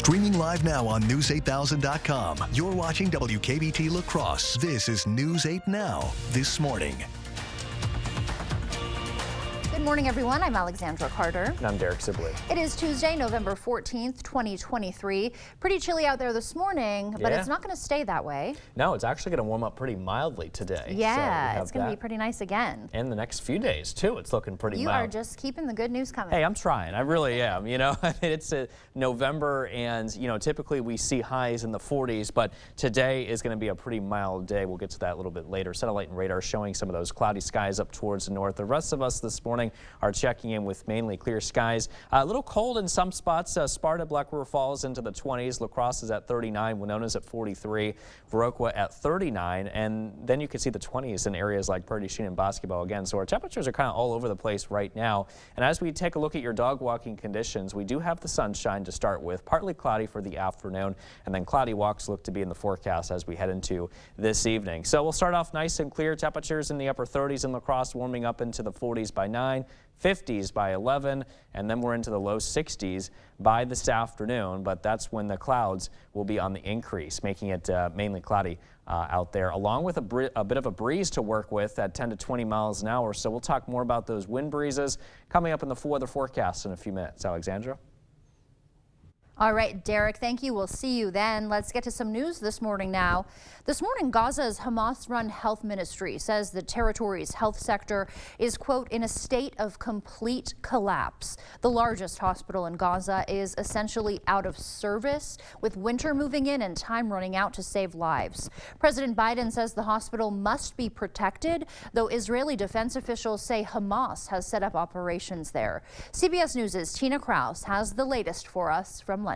Streaming live now on News8000.com. You're watching WKBT La Crosse. This is News 8 Now. This morning. Good morning, everyone. I'm Alexandra Carter. And I'm Derek Sibley. It is Tuesday, November 14th, 2023. Pretty chilly out there this morning, but it's not going to stay that way. No, it's actually going to warm up pretty mildly today. Yeah, so it's going to be pretty nice again. And the next few days, too. It's looking pretty mild. You are just keeping the good news coming. Hey, I'm trying. I really am. You know, it's November, and, you know, typically we see highs in the 40s, but today is going to be a pretty mild day. We'll get to that a little bit later. Satellite and radar showing some of those cloudy skies up towards the north. The rest of us this morning are checking in with mainly clear skies. A little cold in some spots. Sparta, Black River Falls into the 20s. La Crosse is at 39. Winona's at 43. Viroqua at 39. And then you can see the 20s in areas like Prairie du Chien and Basketball again. So our temperatures are kind of all over the place right now. And as we take a look at your dog walking conditions, we do have the sunshine to start with. Partly cloudy for the afternoon. And then cloudy walks look to be in the forecast as we head into this evening. So we'll start off nice and clear. Temperatures in the upper 30s in La Crosse, warming up into the 40s by 9. 50s by 11, and then we're into the low 60s by this afternoon, but that's when the clouds will be on the increase, making it mainly cloudy out there, along with a bit of a breeze to work with at 10 to 20 miles an hour. So we'll talk more about those wind breezes coming up in the weather forecast in a few minutes. Alexandra? All right, Derek, thank you. We'll see you then. Let's get to some news this morning now. This morning, Gaza's Hamas-run health ministry says the territory's health sector is, quote, in a state of complete collapse. The largest hospital in Gaza is essentially out of service, with winter moving in and time running out to save lives. President Biden says the hospital must be protected, though Israeli defense officials say Hamas has set up operations there. CBS News' Tina Kraus has the latest for us from London.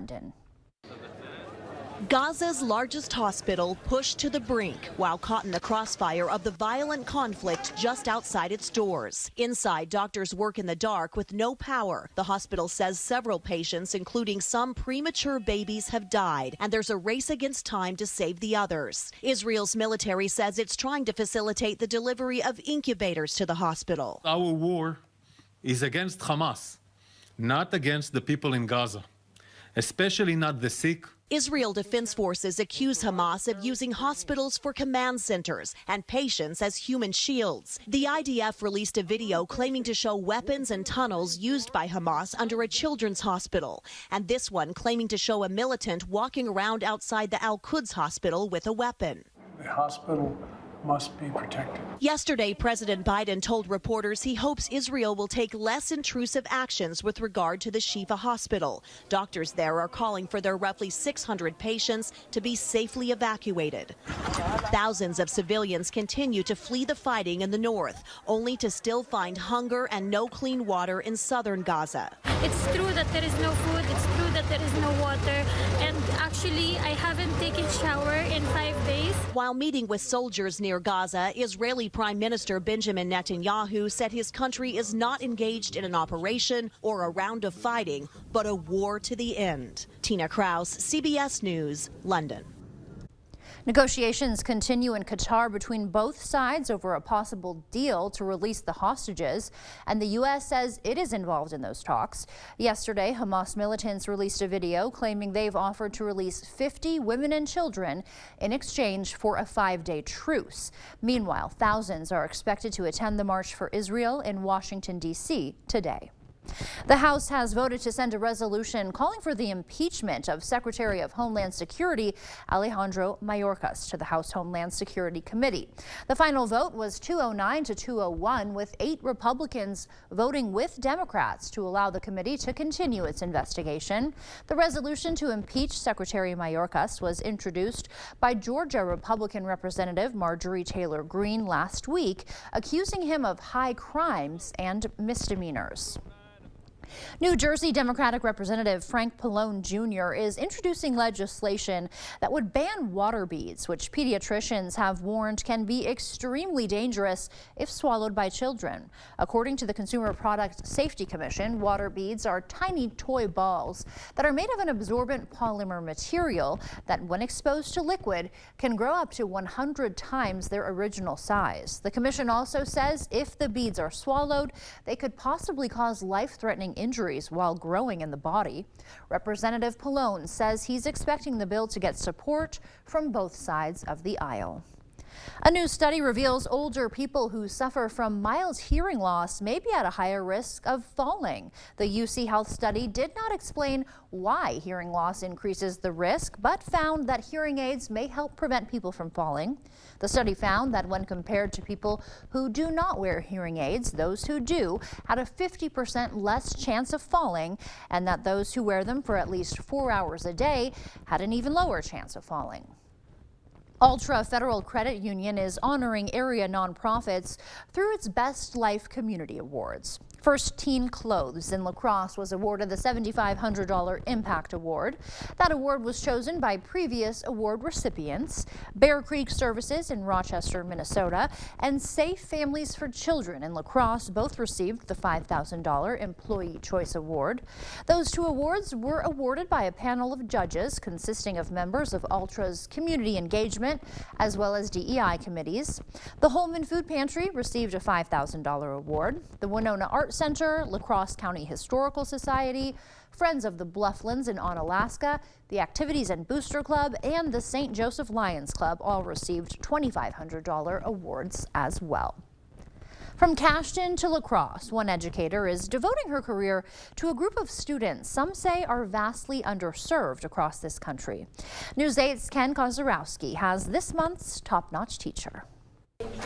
Gaza's largest hospital pushed to the brink while caught in the crossfire of the violent conflict just outside its doors. Inside, doctors work in the dark with no power. The hospital says several patients, including some premature babies, have died, and there's a race against time to save the others. Israel's military says it's trying to facilitate the delivery of incubators to the hospital. Our war is against Hamas, not against the people in Gaza, especially not the sick. Israel Defense Forces accuse Hamas of using hospitals for command centers and patients as human shields. The IDF released a video claiming to show weapons and tunnels used by Hamas under a children's hospital, and this one claiming to show a militant walking around outside the Al-Quds hospital with a weapon. The hospital must be protected. Yesterday, President Biden told reporters he hopes Israel will take less intrusive actions with regard to the Shifa hospital. Doctors there are calling for their roughly 600 patients to be safely evacuated. Thousands of civilians continue to flee the fighting in the north, only to still find hunger and no clean water in southern Gaza. It's true that there is no food, it's true that there is no water, and actually I haven't taken shower in 5 days. While meeting with soldiers near Gaza, Israeli Prime Minister Benjamin Netanyahu said his country is not engaged in an operation or a round of fighting, but a war to the end. Tina Kraus, CBS News, London. Negotiations continue in Qatar between both sides over a possible deal to release the hostages, and the U.S. says it is involved in those talks. Yesterday, Hamas militants released a video claiming they've offered to release 50 women and children in exchange for a 5-day truce. Meanwhile, thousands are expected to attend the March for Israel in Washington, D.C. today. The House has voted to send a resolution calling for the impeachment of Secretary of Homeland Security Alejandro Mayorkas to the House Homeland Security Committee. The final vote was 209 to 201, with 8 Republicans voting with Democrats to allow the committee to continue its investigation. The resolution to impeach Secretary Mayorkas was introduced by Georgia Republican Representative Marjorie Taylor Greene last week, accusing him of high crimes and misdemeanors. New Jersey Democratic Representative Frank Pallone Jr. is introducing legislation that would ban water beads, which pediatricians have warned can be extremely dangerous if swallowed by children. According to the Consumer Product Safety Commission, water beads are tiny toy balls that are made of an absorbent polymer material that, when exposed to liquid, can grow up to 100 times their original size. The commission also says if the beads are swallowed, they could possibly cause life-threatening injuries while growing in the body. Representative Pallone says he's expecting the bill to get support from both sides of the aisle. A new study reveals older people who suffer from mild hearing loss may be at a higher risk of falling. The UC Health study did not explain why hearing loss increases the risk, but found that hearing aids may help prevent people from falling. The study found that when compared to people who do not wear hearing aids, those who do had a 50% less chance of falling, and that those who wear them for at least 4 hours a day had an even lower chance of falling. Ultra Federal Credit Union is honoring area nonprofits through its Best Life Community Awards. First Teen Clothes in La Crosse was awarded the $7,500 Impact Award. That award was chosen by previous award recipients. Bear Creek Services in Rochester, Minnesota, and Safe Families for Children in La Crosse both received the $5,000 Employee Choice Award. Those two awards were awarded by a panel of judges consisting of members of Ultra's community engagement as well as DEI committees. The Holman Food Pantry received a $5,000 award. The Winona Art Center, La Crosse County Historical Society, Friends of the Blufflands in Onalaska, the Activities and Booster Club, and the St. Joseph Lions Club all received $2,500 awards as well. From Cashton to La Crosse, one educator is devoting her career to a group of students some say are vastly underserved across this country. News 8's Ken Kozarowski has this month's top-notch teacher.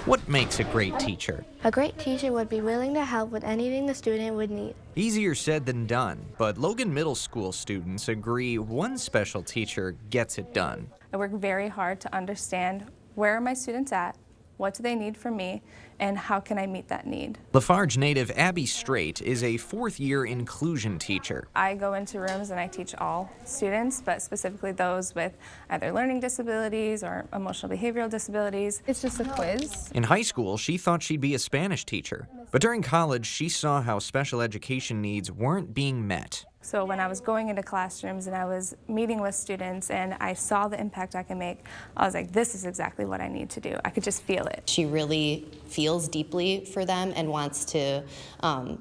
What makes a great teacher? A great teacher would be willing to help with anything the student would need. Easier said than done, but Logan Middle School students agree one special teacher gets it done. I work very hard to understand where are my students at, what do they need from me, and how can I meet that need. Lafarge native Abby Straight is a fourth-year inclusion teacher. I go into rooms and I teach all students, but specifically those with either learning disabilities or emotional behavioral disabilities. It's just a quiz. In high school, she thought she'd be a Spanish teacher, but during college, she saw how special education needs weren't being met. So when I was going into classrooms and I was meeting with students and I saw the impact I can make, I was like, this is exactly what I need to do. I could just feel it. She really feels deeply for them and wants to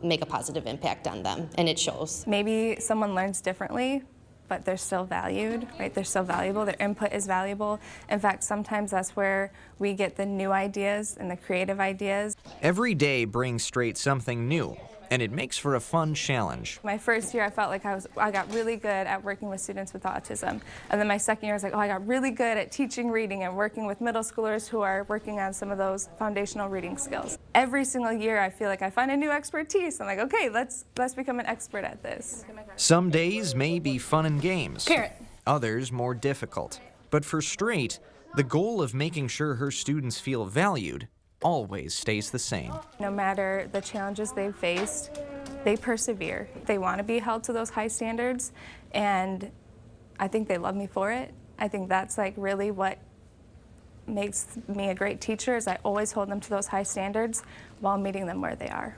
make a positive impact on them, and it shows. Maybe someone learns differently, but they're still valued, right? They're still valuable. Their input is valuable. In fact, sometimes that's where we get the new ideas and the creative ideas. Every day brings Straight something new, and it makes for a fun challenge. My first year, I felt like I got really good at working with students with autism. And then my second year, I was like, oh, I got really good at teaching reading and working with middle schoolers who are working on some of those foundational reading skills. Every single year, I feel like I find a new expertise. I'm like, okay, let's become an expert at this. Some days may be fun and games. Carrot. Others more difficult. But for Straight, the goal of making sure her students feel valued always stays the same. No matter the challenges they've faced, they persevere. They want to be held to those high standards, and I think they love me for it. I think that's like really what makes me a great teacher, is I always hold them to those high standards while meeting them where they are.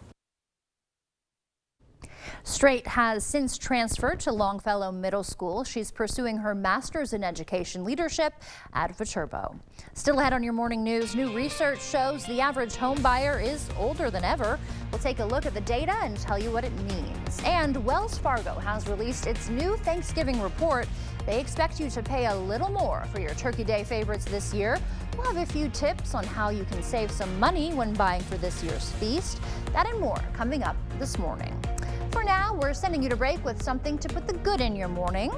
Straight has since transferred to Longfellow Middle School. She's pursuing her master's in education leadership at Viterbo. Still ahead on your morning news, new research shows the average home buyer is older than ever. We'll take a look at the data and tell you what it means. And Wells Fargo has released its new Thanksgiving report. They expect you to pay a little more for your Turkey Day favorites this year. We'll have a few tips on how you can save some money when buying for this year's feast. That and more coming up this morning. For now, we're sending you to break with something to put the good in your morning.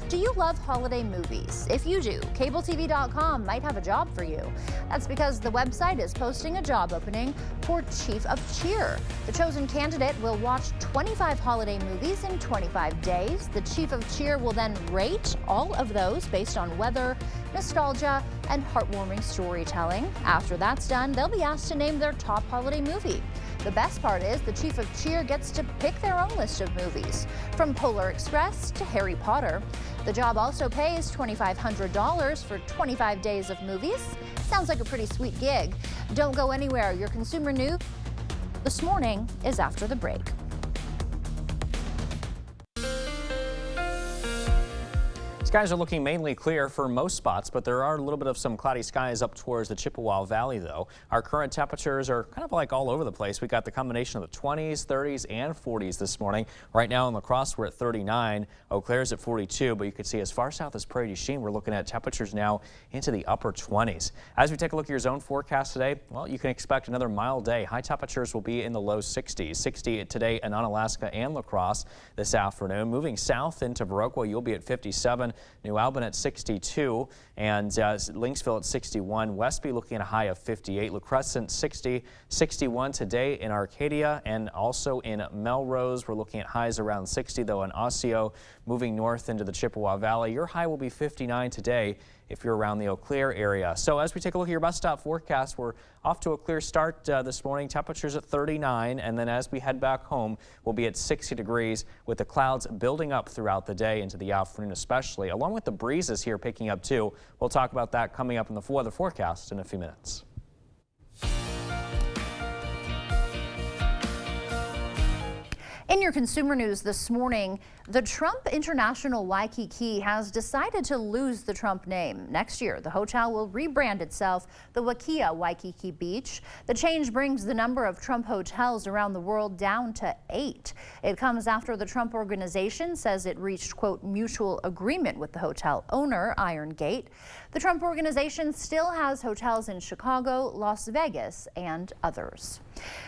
Do you love holiday movies? If you do, CableTV.com might have a job for you. That's because the website is posting a job opening for Chief of Cheer. The chosen candidate will watch 25 holiday movies in 25 days. The Chief of Cheer will then rate all of those based on weather, nostalgia, and heartwarming storytelling. After that's done, they'll be asked to name their top holiday movie. The best part is the Chief of Cheer gets to pick their own list of movies, from Polar Express to Harry Potter. The job also pays $2,500 for 25 days of movies. Sounds like a pretty sweet gig. Don't go anywhere. Your consumer news this morning is after the break. Skies are looking mainly clear for most spots, but there are a little bit of some cloudy skies up towards the Chippewa Valley, though. Our current temperatures are kind of like all over the place. We got the combination of the 20s, 30s, and 40s this morning. Right now in La Crosse, we're at 39. Eau Claire's at 42, but you can see as far south as Prairie du Chien, we're looking at temperatures now into the upper 20s. As we take a look at your zone forecast today, well, you can expect another mild day. High temperatures will be in the low 60s. 60 today in Unalaska and La Crosse this afternoon. Moving south into Viroqua, you'll be at 57. New Albany at 62, and Lynxville at 61. Westby looking at a high of 58. La Crescent 60, 61 today in Arcadia, and also in Melrose. We're looking at highs around 60, though in Osseo. Moving north into the Chippewa Valley, your high will be 59 today if you're around the Eau Claire area. So as we take a look at your bus stop forecast, we're off to a clear start this morning. Temperatures at 39, and then as we head back home, we'll be at 60 degrees with the clouds building up throughout the day into the afternoon especially, along with the breezes here picking up too. We'll talk about that coming up in the weather forecast in a few minutes. In your consumer news this morning, the Trump International Waikiki has decided to lose the Trump name. Next year, the hotel will rebrand itself the Wakea Waikiki Beach. The change brings the number of Trump hotels around the world down to 8. It comes after the Trump Organization says it reached, quote, mutual agreement with the hotel owner, Iron Gate. The Trump Organization still has hotels in Chicago, Las Vegas, and others.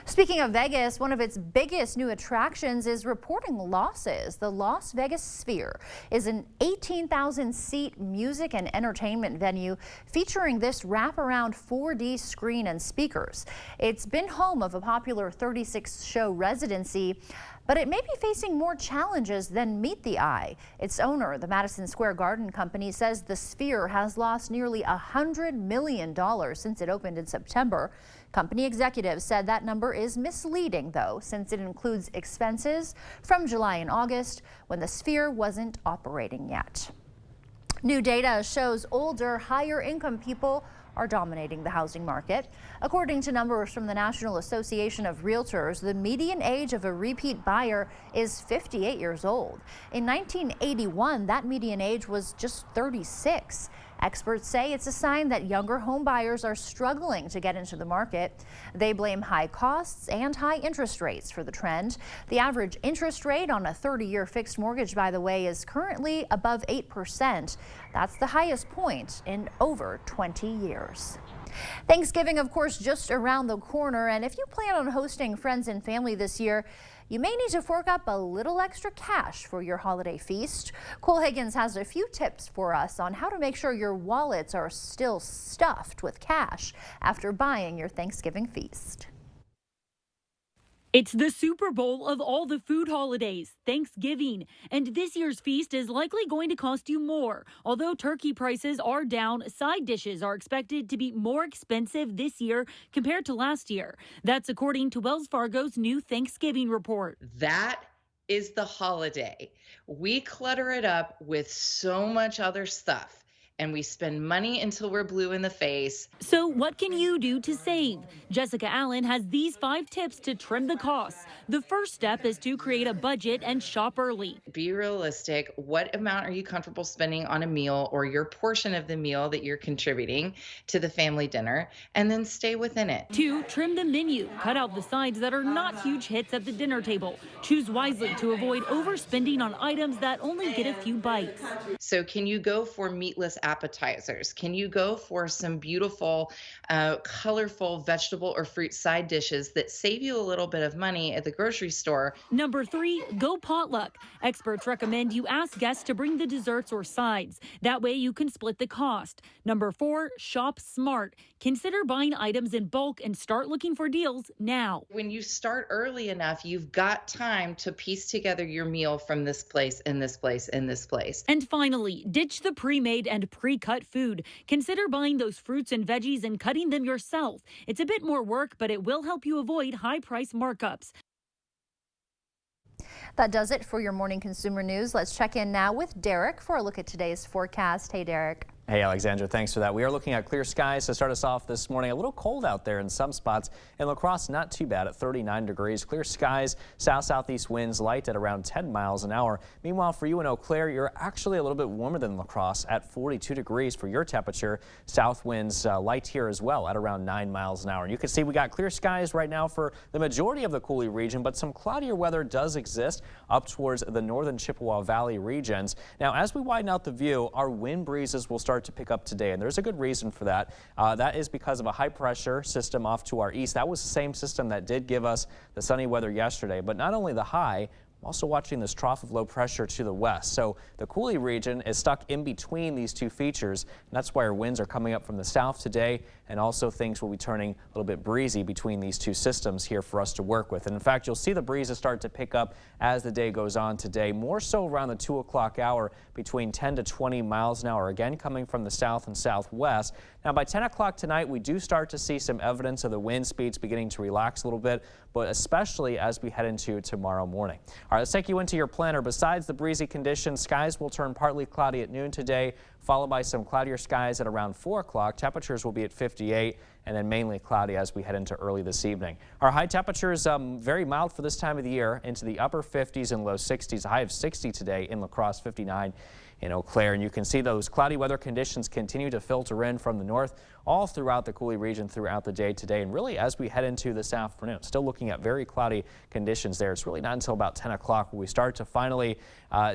Speaking of Vegas, one of its biggest new attractions is reporting losses. The Las Vegas Sphere is an 18,000-seat music and entertainment venue featuring this wraparound 4D screen and speakers. It's been home of a popular 36-show residency, but it may be facing more challenges than meet the eye. Its owner, the Madison Square Garden Company, says the Sphere has lost nearly $100 million since it opened in September. Company executives said that number is misleading, though, since it includes expenses from July and August when the Sphere wasn't operating yet. New data shows older, higher-income people are dominating the housing market. According to numbers from the National Association of Realtors, the median age of a repeat buyer is 58 years old. In 1981, that median age was just 36. Experts say it's a sign that younger home buyers are struggling to get into the market. They blame high costs and high interest rates for the trend. The average interest rate on a 30-year fixed mortgage, by the way, is currently above 8%. That's the highest point in over 20 years. Thanksgiving, of course, just around the corner, and if you plan on hosting friends and family this year, you may need to fork up a little extra cash for your holiday feast. Cole Higgins has a few tips for us on how to make sure your wallets are still stuffed with cash after buying your Thanksgiving feast. It's the Super Bowl of all the food holidays, Thanksgiving, and this year's feast is likely going to cost you more. Although turkey prices are down, side dishes are expected to be more expensive this year compared to last year. That's according to Wells Fargo's new Thanksgiving report. That is the holiday. We clutter it up with so much other stuff, and we spend money until we're blue in the face. So what can you do to save? Jessica Allen has these 5 tips to trim the costs. The first step is to create a budget and shop early. Be realistic. What amount are you comfortable spending on a meal or your portion of the meal that you're contributing to the family dinner, and then stay within it. 2, trim the menu. Cut out the sides that are not huge hits at the dinner table. Choose wisely to avoid overspending on items that only get a few bites. So can you go for meatless appetizers? Can you go for some beautiful, colorful vegetable or fruit side dishes that save you a little bit of money at the grocery store? Number 3, go potluck. Experts recommend you ask guests to bring the desserts or sides. That way you can split the cost. Number 4, shop smart. Consider buying items in bulk and start looking for deals now. When you start early enough, you've got time to piece together your meal from this place and this place and this place. And finally, ditch the pre-made and pre-cut food. Consider buying those fruits and veggies and cutting them yourself. It's a bit more work, but it will help you avoid high price markups. That does it for your morning consumer news. Let's check in now with Derek for a look at today's forecast. Hey, Derek. Hey, Alexandra, thanks for that. We are looking at clear skies to start us off this morning. A little cold out there in some spots. In La Crosse, not too bad at 39 degrees. Clear skies, south-southeast winds light at around 10 miles an hour. Meanwhile, for you in Eau Claire, you're actually a little bit warmer than La Crosse at 42 degrees for your temperature. South winds light here as well at around 9 miles an hour. And you can see we got clear skies right now for the majority of the Coulee region, but some cloudier weather does exist up towards the northern Chippewa Valley regions. Now, as we widen out the view, our wind breezes will start to pick up today, and there's a good reason for that. That is because of a high pressure system off to our east. That was the same system that did give us the sunny weather yesterday, but not only the high, I'm also watching this trough of low pressure to the west. So the Coulee region is stuck in between these two features, and that's why our winds are coming up from the south today, and also things will be turning a little bit breezy between these two systems here for us to work with. And in fact, you'll see the breezes start to pick up as the day goes on today, more so around the 2 o'clock hour, between 10 to 20 miles an hour, again coming from the south and southwest. Now by 10 o'clock tonight, we do start to see some evidence of the wind speeds beginning to relax a little bit, but especially as we head into tomorrow morning. All right, let's take you into your planner. Besides the breezy conditions, skies will turn partly cloudy at noon today, followed by some cloudier skies at around 4 o'clock. Temperatures will be at 58 and then mainly cloudy as we head into early this evening. Our high temperatures very mild for this time of the year, into the upper 50s and low 60s. A high of 60 today in La Crosse, 59 in Eau Claire. And you can see those cloudy weather conditions continue to filter in from the north all throughout the Coulee region throughout the day today. And really as we head into this afternoon, still looking at very cloudy conditions there. It's really not until about 10 o'clock when we start to finally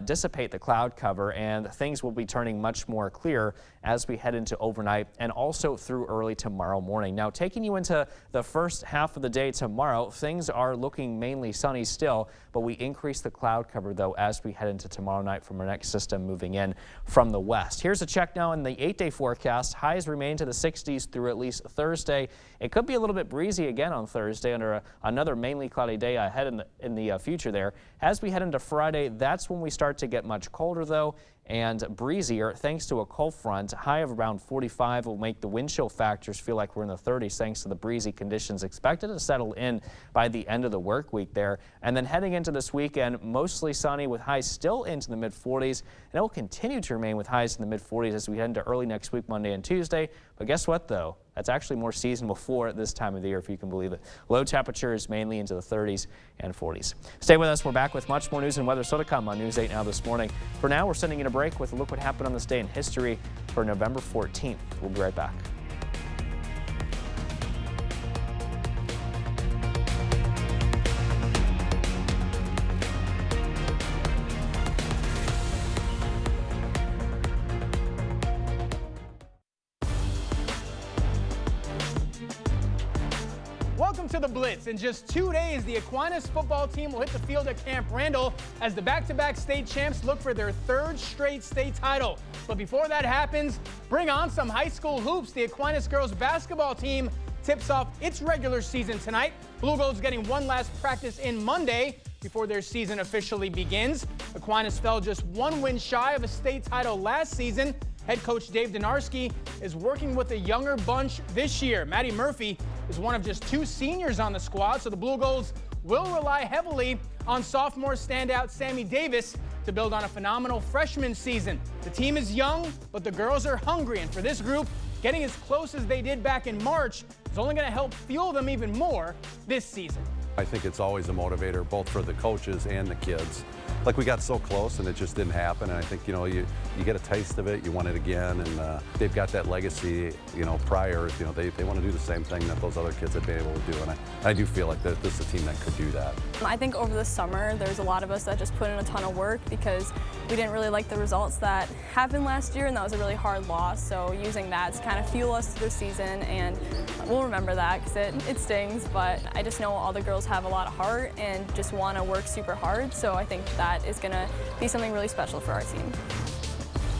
dissipate the cloud cover, and things will be turning much more clear as we head into overnight and also through early tomorrow morning. Now, taking you into the first half of the day tomorrow, things are looking mainly sunny still, but we increase the cloud cover though as we head into tomorrow night from our next system moving in from the west. Here's a check now in the 8-day forecast. Highs remain to the 60s through at least Thursday. It could be a little bit breezy again on Thursday under another mainly cloudy day ahead in the future there. As we head into Friday, that's when we start to get much colder though and breezier thanks to a cold front. High of around 45 will make the wind chill factors feel like we're in the 30s thanks to the breezy conditions expected to settle in by the end of the work week there. And then heading into this weekend, mostly sunny with highs still into the mid 40s, and it will continue to remain with highs in the mid 40s as we head into early next week, Monday and Tuesday. But guess what though? That's actually more seasonal for this time of the year, if you can believe it. Low temperatures mainly into the 30s and 40s. Stay with us. We're back with much more news and weather still to come on News 8 Now this morning. For now, we're sending you a break with a look what happened on this day in history for November 14th. We'll be right back. Welcome to the Blitz. In just 2 days, the Aquinas football team will hit the field at Camp Randall as the back-to-back state champs look for their third straight state title. But before that happens, bring on some high school hoops. The Aquinas girls basketball team tips off its regular season tonight. Blue Gold's getting one last practice in Monday before their season officially begins. Aquinas fell just one win shy of a state title last season. Head coach Dave Donarski is working with a younger bunch this year. Maddie Murphy is one of just 2 seniors on the squad, so the Blue Golds will rely heavily on sophomore standout Sammy Davis to build on a phenomenal freshman season. The team is young, but the girls are hungry, and for this group, getting as close as they did back in March is only going to help fuel them even more this season. I think it's always a motivator, both for the coaches and the kids. Like, we got so close and it just didn't happen, and I think, you know, you get a taste of it, you want it again, and they've got that legacy, you know, prior, you know, they want to do the same thing that those other kids have been able to do, and I do feel like this is a team that could do that. I think over the summer, there's a lot of us that just put in a ton of work because we didn't really like the results that happened last year, and that was a really hard loss, so using that to kind of fuel us through the season, and we'll remember that because it stings, but I just know all the girls have a lot of heart and just want to work super hard, so I think that is going to be something really special for our team.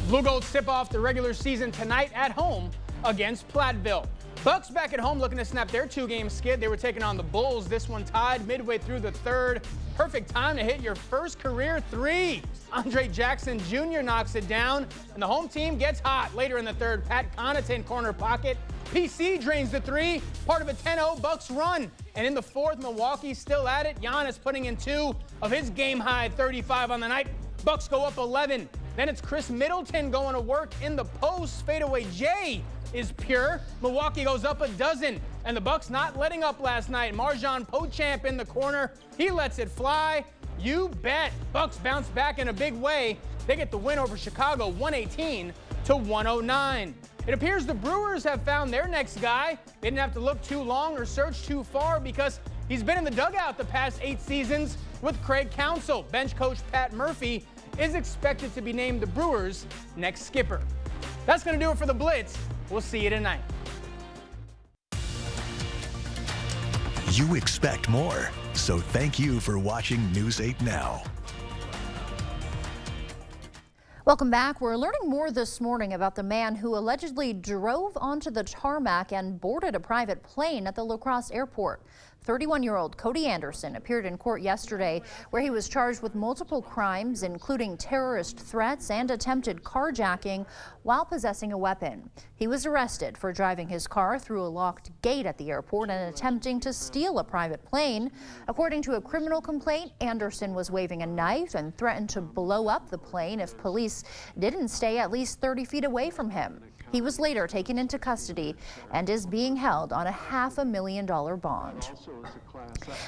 Blue Golds tip off the regular season tonight at home against Platteville. Bucks back at home looking to snap their 2-game skid. They were taking on the Bulls. This one tied midway through the third. Perfect time to hit your first career 3. Andre Jackson Jr. knocks it down, and the home team gets hot. Later in the third, Pat Connaughton corner pocket. PC drains the 3, part of a 10-0 Bucks run. And in the fourth, Milwaukee's still at it. Giannis putting in 2 of his game-high 35 on the night. Bucks go up 11. Then it's Chris Middleton going to work in the post. Fadeaway J is pure. Milwaukee goes up a dozen, and the Bucks not letting up last night. Marjon Beauchamp in the corner. He lets it fly. You bet. Bucks bounce back in a big way. They get the win over Chicago, 118-109. It appears the Brewers have found their next guy. They didn't have to look too long or search too far because he's been in the dugout the past 8 seasons with Craig Counsell. Bench coach Pat Murphy is expected to be named the Brewers' next skipper. That's going to do it for the Blitz. We'll see you tonight. You expect more, so thank you for watching News 8 Now. Welcome back. We're learning more this morning about the man who allegedly drove onto the tarmac and boarded a private plane at the La Crosse airport. 31-year-old Cody Anderson appeared in court yesterday where he was charged with multiple crimes, including terrorist threats and attempted carjacking while possessing a weapon. He was arrested for driving his car through a locked gate at the airport and attempting to steal a private plane. According to a criminal complaint, Anderson was waving a knife and threatened to blow up the plane if police didn't stay at least 30 feet away from him. He was later taken into custody and is being held on a $500,000 bond.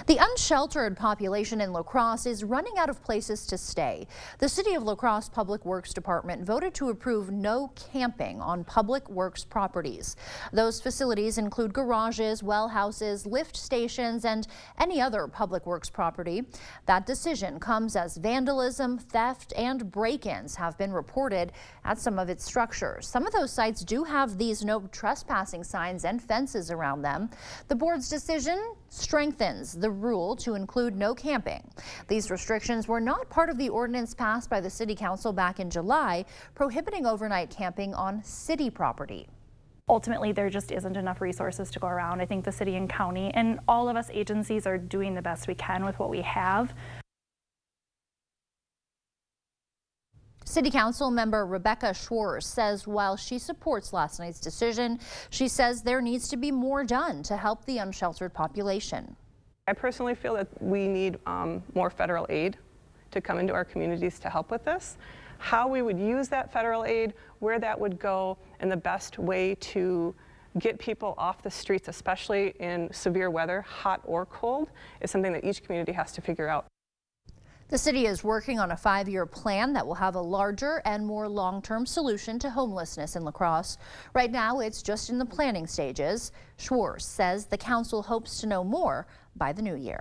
The unsheltered population in La Crosse is running out of places to stay. The City of La Crosse Public Works Department voted to approve no camping on public works properties. Those facilities include garages, well houses, lift stations, and any other public works property. That decision comes as vandalism, theft, and break-ins have been reported at some of its structures. Some of those sites do have these no trespassing signs and fences around them. The board's decision strengthens the rule to include no camping. These restrictions were not part of the ordinance passed by the City Council back in July, prohibiting overnight camping on city property. Ultimately, there just isn't enough resources to go around. I think the city and county and all of us agencies are doing the best we can with what we have. City Council member Rebecca Schwarz says while she supports last night's decision, she says there needs to be more done to help the unsheltered population. I personally feel that we need more federal aid to come into our communities to help with this. How we would use that federal aid, where that would go, and the best way to get people off the streets, especially in severe weather, hot or cold, is something that each community has to figure out. The city is working on a 5-year plan that will have a larger and more long-term solution to homelessness in La Crosse. Right now, it's just in the planning stages. Schwarz says the council hopes to know more by the new year.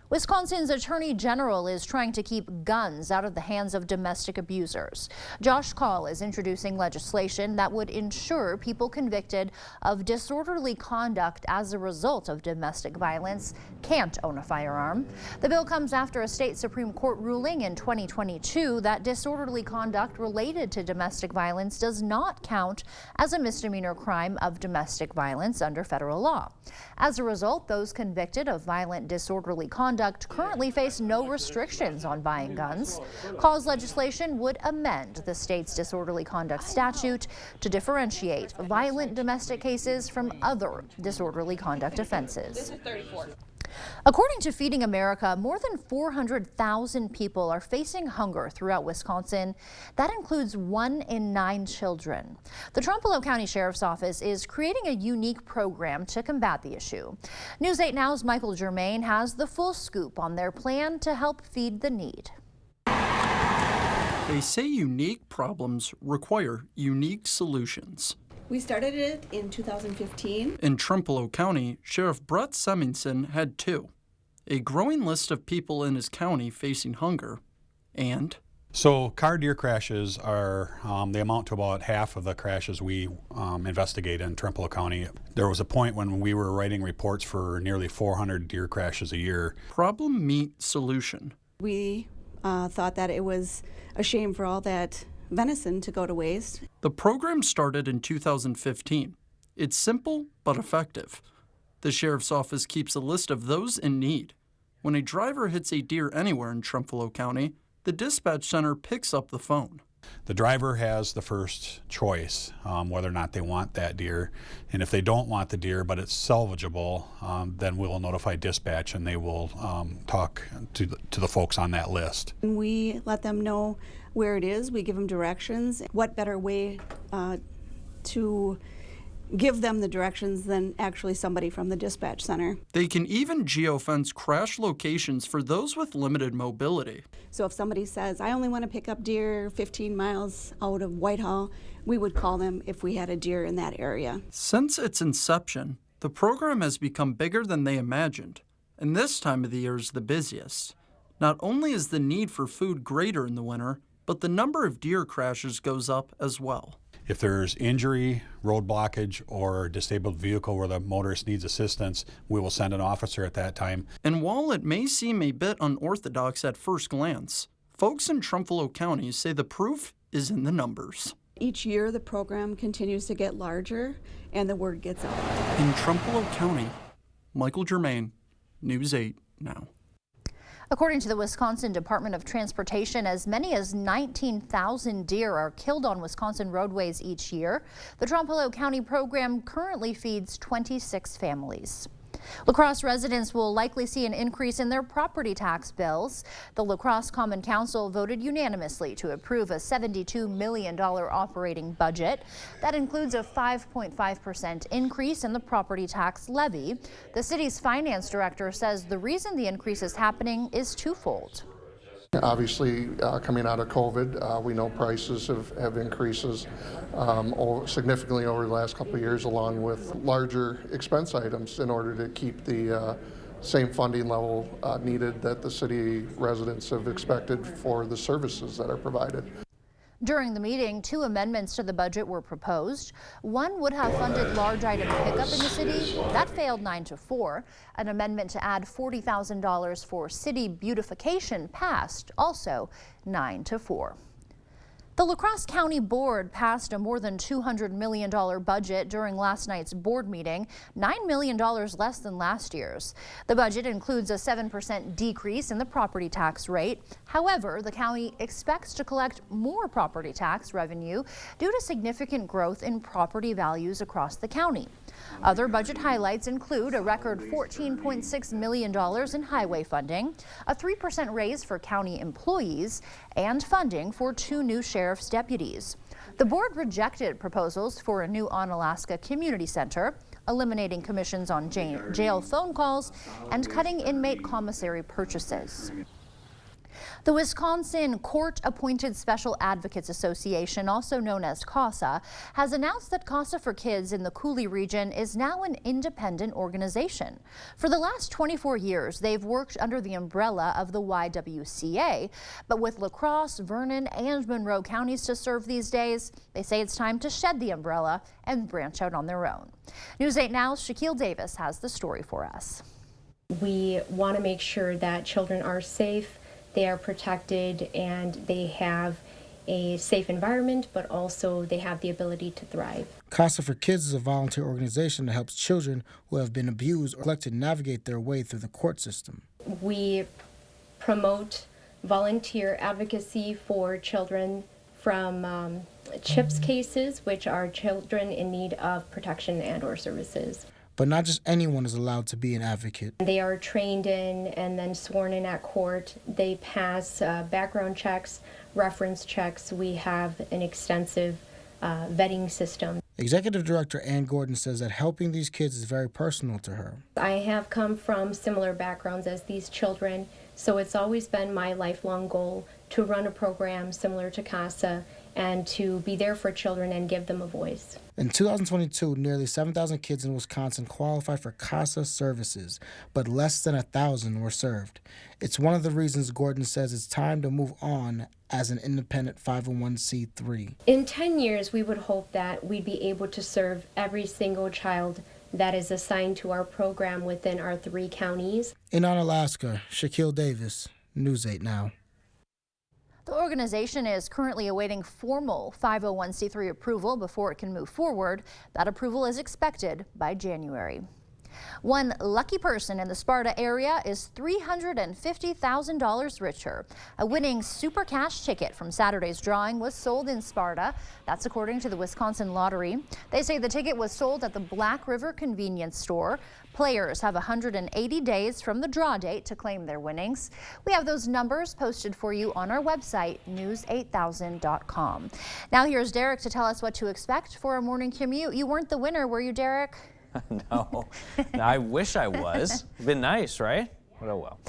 Wisconsin's Attorney General is trying to keep guns out of the hands of domestic abusers. Josh Kaul is introducing legislation that would ensure people convicted of disorderly conduct as a result of domestic violence can't own a firearm. The bill comes after a state Supreme Court ruling in 2022 that disorderly conduct related to domestic violence does not count as a misdemeanor crime of domestic violence under federal law. As a result, those convicted of violent disorderly conduct currently face no restrictions on buying guns. Kaul's legislation would amend the state's disorderly conduct statute to differentiate violent domestic cases from other disorderly conduct offenses. According to Feeding America, more than 400,000 people are facing hunger throughout Wisconsin. That includes 1 in 9 children. The Trumpeldor County Sheriff's Office is creating a unique program to combat the issue. News 8 Now's Michael Germain has the full scoop on their plan to help feed the need. They say unique problems require unique solutions. We started it in 2015. In Trumpeldor County, Sheriff Brett Semingson had 2. A growing list of people in his county facing hunger, and so car deer crashes are, they amount to about half of the crashes we investigate in Trumpeldor County. There was a point when we were writing reports for nearly 400 deer crashes a year. Problem meet solution. We thought that it was a shame for all that venison to go to waste. The program started in 2015. It's simple but effective. The sheriff's office keeps a list of those in need. When a driver hits a deer anywhere in Trumpeldor County, the dispatch center picks up the phone. The driver has the first choice, whether or not they want that deer. And if they don't want the deer, but it's salvageable, then we'll notify dispatch and they will talk to the folks on that list. And we let them know where it is. We give them directions. What better way to give them the directions than actually somebody from the dispatch center. They can even geofence crash locations for those with limited mobility. So if somebody says, I only want to pick up deer 15 miles out of Whitehall, we would call them if we had a deer in that area. Since its inception, the program has become bigger than they imagined, and this time of the year is the busiest. Not only is the need for food greater in the winter, but the number of deer crashes goes up as well. If there's injury, road blockage, or disabled vehicle where the motorist needs assistance, we will send an officer at that time. And while it may seem a bit unorthodox at first glance, folks in Trumbull County say the proof is in the numbers. Each year the program continues to get larger and the word gets out. In Trumbull County, Michael Germain, News 8 Now. According to the Wisconsin Department of Transportation, as many as 19,000 deer are killed on Wisconsin roadways each year. The Trumbull County program currently feeds 26 families. La Crosse residents will likely see an increase in their property tax bills. The La Crosse Common Council voted unanimously to approve a $72 million operating budget. That includes a 5.5% increase in the property tax levy. The city's finance director says the reason the increase is happening is twofold. Obviously, coming out of COVID, we know prices have increases significantly over the last couple of years, along with larger expense items in order to keep the same funding level needed that the city residents have expected for the services that are provided. During the meeting, 2 amendments to the budget were proposed. One would have funded large item pickup in the city. That failed 9-4. An amendment to add $40,000 for city beautification passed, also 9-4. The La Crosse County Board passed a more than $200 million budget during last night's board meeting, $9 million less than last year's. The budget includes a 7% decrease in the property tax rate. However, the county expects to collect more property tax revenue due to significant growth in property values across the county. Other budget highlights include a record $14.6 million in highway funding, a 3% raise for county employees, and funding for 2 new sheriff's deputies. The board rejected proposals for a new Onalaska Community Center, eliminating commissions on jail phone calls, and cutting inmate commissary purchases. The Wisconsin Court-Appointed Special Advocates Association, also known as CASA, has announced that CASA for Kids in the Coulee region is now an independent organization. For the last 24 years, they've worked under the umbrella of the YWCA, but with La Crosse, Vernon, and Monroe counties to serve these days, they say it's time to shed the umbrella and branch out on their own. News 8 Now's Shaquille Davis has the story for us. We want to make sure that children are safe, they are protected, and they have a safe environment, but also they have the ability to thrive. CASA for Kids is a volunteer organization that helps children who have been abused or neglected navigate their way through the court system. We promote volunteer advocacy for children from CHIPS cases, which are children in need of protection and/or services. But not just anyone is allowed to be an advocate. They are trained in and then sworn in at court. They pass background checks, reference checks. We have an extensive vetting system. Executive Director Ann Gordon says that helping these kids is very personal to her. I have come from similar backgrounds as these children, so it's always been my lifelong goal to run a program similar to CASA and to be there for children and give them a voice. In 2022, nearly 7,000 kids in Wisconsin qualified for CASA services, but less than 1,000 were served. It's one of the reasons Gordon says it's time to move on as an independent 501c3. In 10 years, we would hope that we'd be able to serve every single child that is assigned to our program within our 3 counties. In Onalaska, Shaquille Davis, News 8 Now. The organization is currently awaiting formal 501c3 approval before it can move forward. That approval is expected by January. One lucky person in the Sparta area is $350,000 richer. A winning super cash ticket from Saturday's drawing was sold in Sparta. That's according to the Wisconsin Lottery. They say the ticket was sold at the Black River convenience store. Players have 180 days from the draw date to claim their winnings. We have those numbers posted for you on our website, news8000.com. Now here's Derek to tell us what to expect for a morning commute. You weren't the winner, were you, Derek? No, I wish I was. Been nice, right? But oh well.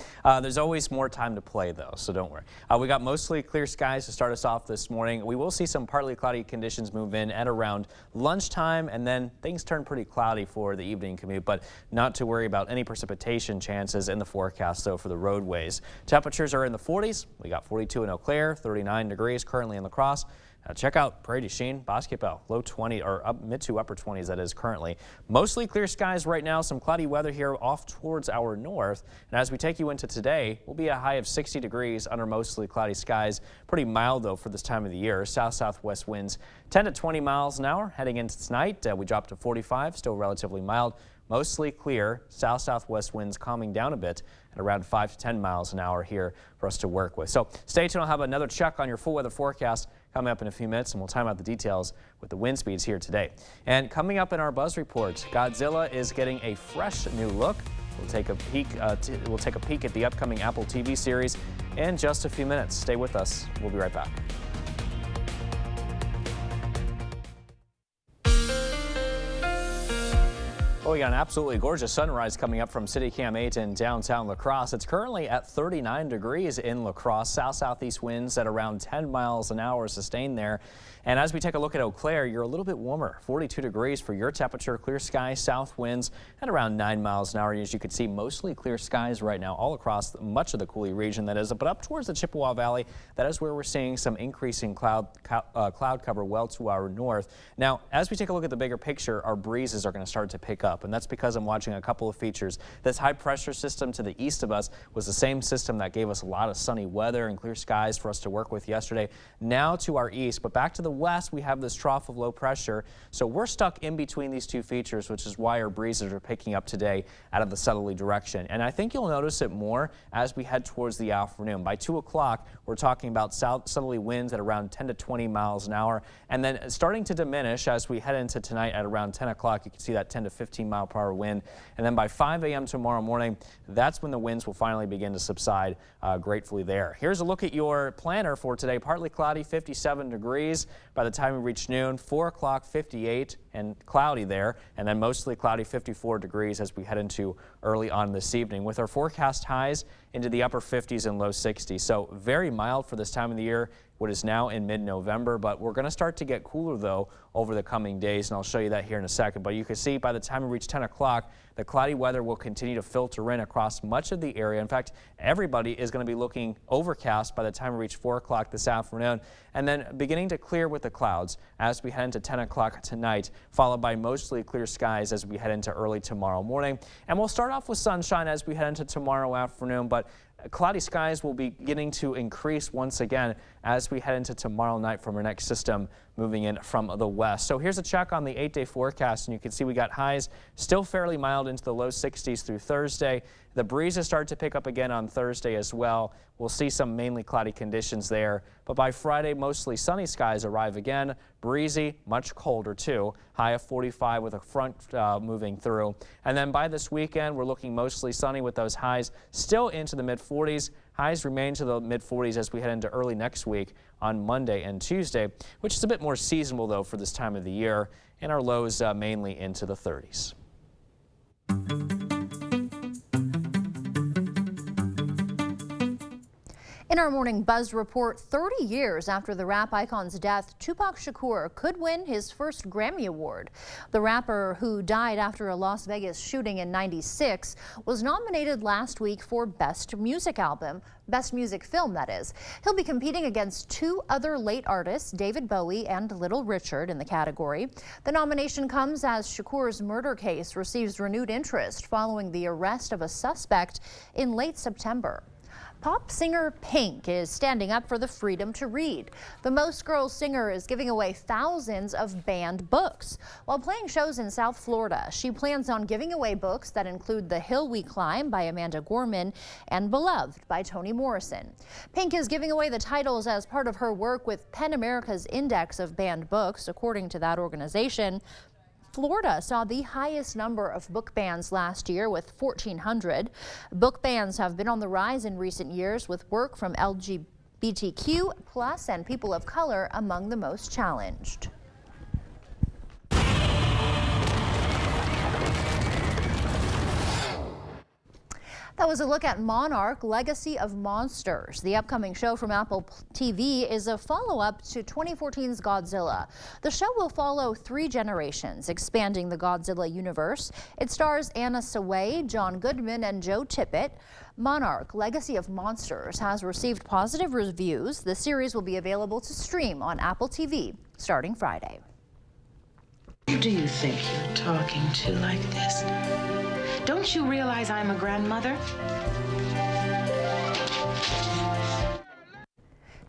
There's always more time to play though, so don't worry. We got mostly clear skies to start us off this morning. We will see some partly cloudy conditions move in at around lunchtime, and then things turn pretty cloudy for the evening commute, but not to worry about any precipitation chances in the forecast though for the roadways. Temperatures are in the 40s. We got 42 in Eau Claire, 39 degrees currently in La Crosse. Check out Prairie du Chien, Basketball, low 20 or mid to upper 20s that is currently. Mostly clear skies right now, some cloudy weather here off towards our north. And as we take you into today, we'll be a high of 60 degrees under mostly cloudy skies. Pretty mild though for this time of the year. South-southwest winds 10 to 20 miles an hour. Heading into tonight, we drop to 45, still relatively mild. Mostly clear, south-southwest winds calming down a bit at around 5 to 10 miles an hour here for us to work with. So stay tuned. I'll have another check on your full weather forecast coming up in a few minutes, and we'll time out the details with the wind speeds here today. And coming up in our Buzz Report, Godzilla is getting a fresh new look. We'll take a peek at the upcoming Apple TV series in just a few minutes. Stay with us. We'll be right back. Oh, we got an absolutely gorgeous sunrise coming up from CityCam 8 in downtown La Crosse. It's currently at 39 degrees in La Crosse. South-southeast winds at around 10 miles an hour sustained there. And as we take a look at Eau Claire, you're a little bit warmer, 42 degrees for your temperature, clear skies, south winds at around 9 miles an hour. As you can see, mostly clear skies right now all across much of the Coulee region, that is, but up towards the Chippewa Valley, that is where we're seeing some increasing cloud cover well to our north. Now, as we take a look at the bigger picture, our breezes are going to start to pick up, and that's because I'm watching a couple of features. This high pressure system to the east of us was the same system that gave us a lot of sunny weather and clear skies for us to work with yesterday. Now to our east, but back to the west, we have this trough of low pressure. So we're stuck in between these two features, which is why our breezes are picking up today out of the southerly direction. And I think you'll notice it more as we head towards the afternoon. By 2 o'clock, we're talking about southerly winds at around 10 to 20 miles an hour, and then starting to diminish as we head into tonight at around 10 o'clock. You can see that 10 to 15 mile per hour wind. And then by 5 a.m. tomorrow morning, that's when the winds will finally begin to subside gratefully there. Here's a look at your planner for today. Partly cloudy, 57 degrees. By the time we reach noon, 4 o'clock, 58 and cloudy there, and then mostly cloudy, 54 degrees as we head into early on this evening, with our forecast highs into the upper 50s and low 60s. So very mild for this time of the year, what is now in mid-November, but we're going to start to get cooler though over the coming days, and I'll show you that here in a second. But you can see by the time we reach 10 o'clock, the cloudy weather will continue to filter in across much of the area. In fact, everybody is going to be looking overcast by the time we reach 4 o'clock this afternoon, and then beginning to clear with the clouds as we head into 10 o'clock tonight, followed by mostly clear skies as we head into early tomorrow morning. And we'll start off with sunshine as we head into tomorrow afternoon, but cloudy skies will be beginning to increase once again as we head into tomorrow night from our next system moving in from the west. So here's a check on the 8-day forecast, and you can see we got highs still fairly mild into the low 60s through Thursday. The breezes start to pick up again on Thursday as well. We'll see some mainly cloudy conditions there, but by Friday, mostly sunny skies arrive again. Breezy, much colder too. High of 45 with a front moving through. And then by this weekend, we're looking mostly sunny with those highs still into the mid-40s. Highs remain to the mid-40s as we head into early next week on Monday and Tuesday, which is a bit more seasonal though for this time of the year, and our lows mainly into the 30s. In our morning Buzz report, 30 years after the rap icon's death, Tupac Shakur could win his first Grammy Award. The rapper, who died after a Las Vegas shooting in '96, was nominated last week for Best Music Album, Best Music Film, that is. He'll be competing against 2 other late artists, David Bowie and Little Richard, in the category. The nomination comes as Shakur's murder case receives renewed interest following the arrest of a suspect in late September. Pop singer Pink is standing up for the freedom to read. The Most Girls singer is giving away thousands of banned books. While playing shows in South Florida, she plans on giving away books that include The Hill We Climb by Amanda Gorman and Beloved by Toni Morrison. Pink is giving away the titles as part of her work with PEN America's Index of Banned Books. According to that organization, Florida saw the highest number of book bans last year with 1,400. Book bans have been on the rise in recent years, with work from LGBTQ+ and people of color among the most challenged. That was a look at Monarch: Legacy of Monsters. The upcoming show from Apple TV is a follow-up to 2014's Godzilla. The show will follow 3 generations, expanding the Godzilla universe. It stars Anna Sawai, John Goodman, and Joe Tippett. Monarch: Legacy of Monsters has received positive reviews. The series will be available to stream on Apple TV starting Friday. Who do you think you're talking to like this? Don't you realize I'm a grandmother?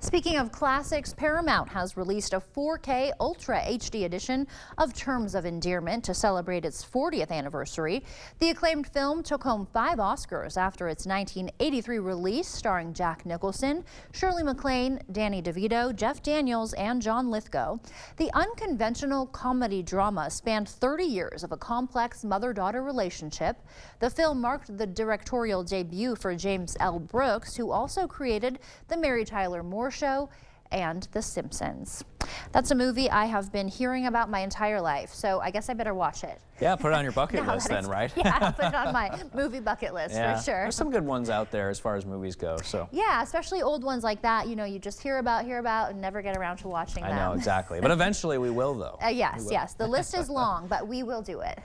Speaking of classics, Paramount has released a 4K Ultra HD edition of Terms of Endearment to celebrate its 40th anniversary. The acclaimed film took home 5 Oscars after its 1983 release, starring Jack Nicholson, Shirley MacLaine, Danny DeVito, Jeff Daniels, and John Lithgow. The unconventional comedy drama spanned 30 years of a complex mother-daughter relationship. The film marked the directorial debut for James L. Brooks, who also created The Mary Tyler Moore Show and The Simpsons. That's a movie I have been hearing about my entire life, so I guess I better watch it. Yeah, put it on your bucket list then, right? Yeah, I'll put it on my movie bucket list for sure. There's some good ones out there as far as movies go. So yeah, especially old ones like that. You know, you just hear about, and never get around to watching them. I know, exactly. But eventually we will, though. Yes. The list is long, but we will do it.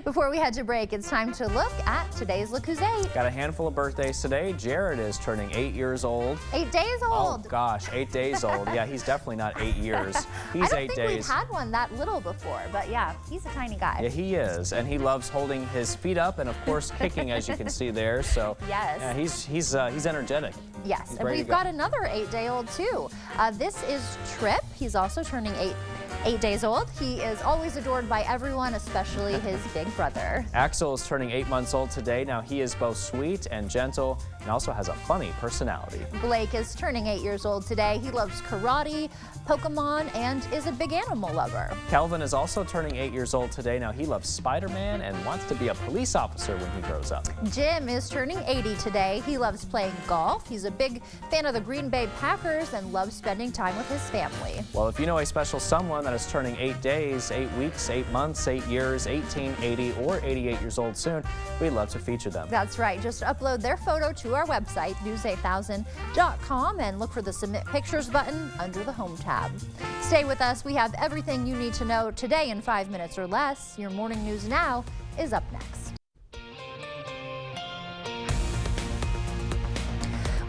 Before we head to break, it's time to look at today's Look Who's 8. Got a handful of birthdays today. Jared is turning 8 years old. 8 days old. Oh gosh, 8 days old. Yeah, he's definitely not 8 years. He's 8 days. I don't think we've had one that little before, but yeah, he's a tiny guy. Yeah, he is, and he loves holding his feet up and of course kicking, as you can see there. So yes, yeah, he's energetic. Yes, and we've got another 8-day-old too. This is Trip. He's also turning 8 days old. He is always adored by everyone, especially his big brother. Axel is turning 8 months old today. Now he is both sweet and gentle and also has a funny personality. Blake is turning 8 years old today. He loves karate, Pokemon, and is a big animal lover. Kelvin is also turning 8 years old today. Now he loves Spider-Man and wants to be a police officer when he grows up. Jim is turning 80 today. He loves playing golf. He's a big fan of the Green Bay Packers and loves spending time with his family. Well, if you know a special someone that is turning 8 days, 8 weeks, 8 months, 8 years, 18, 80, or 88 years old soon, we'd love to feature them. That's right. Just upload their photo to our website, news8000.com, and look for the Submit Pictures button under the Home tab. Stay with us. We have everything you need to know today in 5 minutes or less. Your Morning News Now is up next.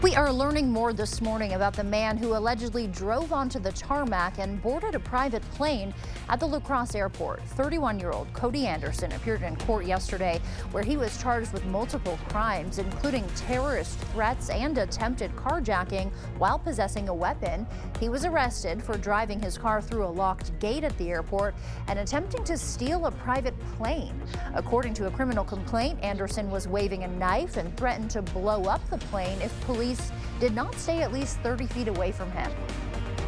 We are learning more this morning about the man who allegedly drove onto the tarmac and boarded a private plane at the La Crosse airport. 31-year-old Cody Anderson appeared in court yesterday where he was charged with multiple crimes, including terrorist threats and attempted carjacking while possessing a weapon. He was arrested for driving his car through a locked gate at the airport and attempting to steal a private plane. According to a criminal complaint, Anderson was waving a knife and threatened to blow up the plane if police did not stay at least 30 feet away from him.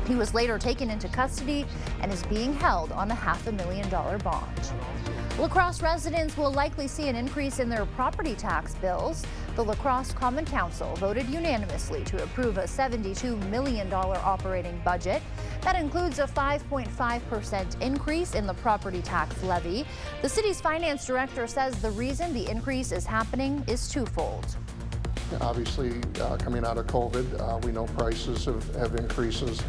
He was later taken into custody and is being held on a $500,000 bond. La Crosse residents will likely see an increase in their property tax bills. The La Crosse Common Council voted unanimously to approve a $72 million operating budget. That includes a 5.5% increase in the property tax levy. The city's finance director says the reason the increase is happening is twofold. Obviously, coming out of COVID, we know prices have increases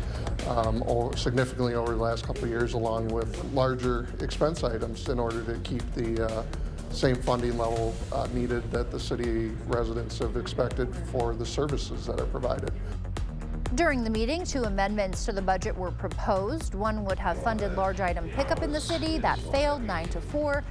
significantly over the last couple of years, along with larger expense items in order to keep the same funding level needed that the city residents have expected for the services that are provided. During the meeting, 2 amendments to the budget were proposed. One would have funded large item pickup in the city. That failed 9-4.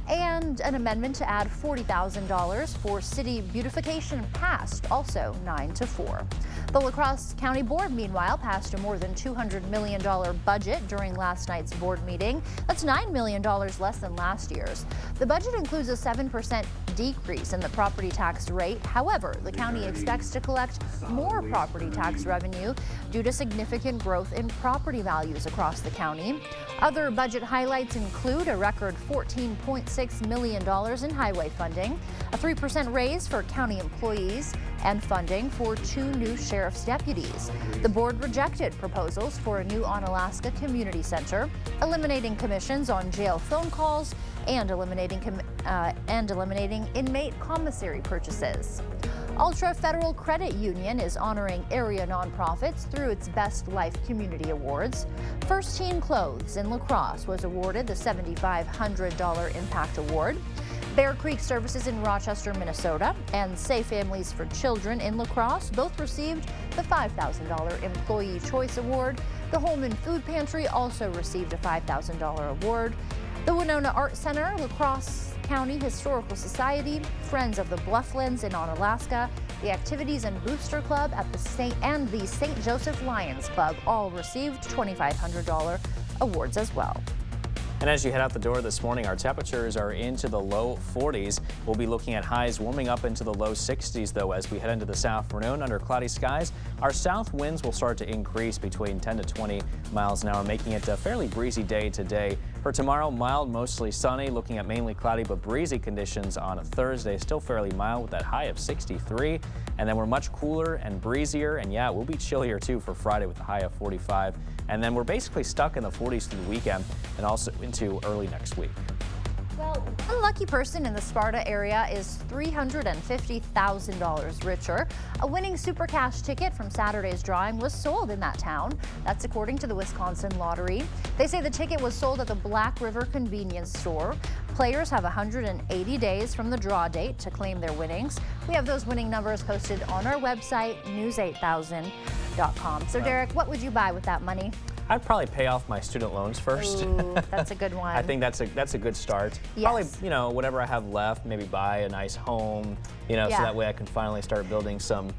And an amendment to add $40,000 for city beautification passed, also 9-4. The La Crosse County Board, meanwhile, passed a more than $200 million budget during last night's board meeting. That's $9 million less than last year's. The budget includes a 7% decrease in the property tax rate. However, the county expects to collect more property tax revenue due to significant growth in property values across the county. Other budget highlights include a record $14.6 million in highway funding, a 3% raise for county employees, and funding for 2 new sheriff's deputies. The board rejected proposals for a new Onalaska Community Center, eliminating commissions on jail phone calls, and eliminating inmate commissary purchases. Ultra Federal Credit Union is honoring area nonprofits through its Best Life Community Awards. First Team Clothes in La Crosse was awarded the $7,500 Impact Award. Bear Creek Services in Rochester, Minnesota, and Safe Families for Children in La Crosse both received the $5,000 Employee Choice Award. The Holman Food Pantry also received a $5,000 award. The Winona Art Center, La Crosse County Historical Society, Friends of the Blufflands in Onalaska, the Activities and Booster Club at the St. Joseph Lions Club all received $2,500 awards as well. And as you head out the door this morning, our temperatures are into the low 40s. We'll be looking at highs warming up into the low 60s, though, as we head into this afternoon under cloudy skies. Our south winds will start to increase between 10 to 20 miles an hour, making it a fairly breezy day today. For tomorrow, mild, mostly sunny, looking at mainly cloudy but breezy conditions on Thursday. Still fairly mild with that high of 63. And then we're much cooler and breezier. And yeah, we'll be chillier too for Friday with a high of 45. And then we're basically stuck in the 40s through the weekend and also into early next week. Well, one lucky person in the Sparta area is $350,000 richer. A winning Super Cash ticket from Saturday's drawing was sold in that town. That's according to the Wisconsin Lottery. They say the ticket was sold at the Black River convenience store. Players have 180 days from the draw date to claim their winnings. We have those winning numbers posted on our website, news8000.com. So, Derek, what would you buy with that money? I'd probably pay off my student loans first. Ooh, that's a good one. I think that's a good start. Yes. Probably, whatever I have left, maybe buy a nice home, so that way I can finally start building some,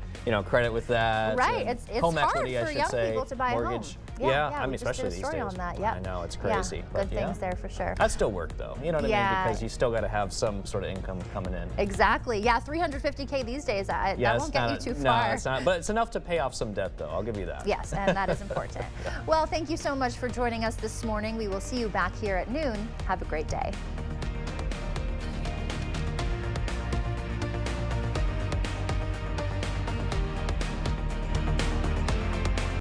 credit with that. Right, it's home hard equity, for I should young say. people to buy Mortgage. a home. Yeah, I mean, we just especially did a these story days. on that. I know, it's crazy. Good things there for sure. That still work though, you know what I mean? Because you still got to have some sort of income coming in. Exactly. Yeah, $350K these days. That won't get you too far. No, it's not. But it's enough to pay off some debt though. I'll give you that. Yes, and that is important. Well, thank you so much for joining us this morning. We will see you back here at noon. Have a great day.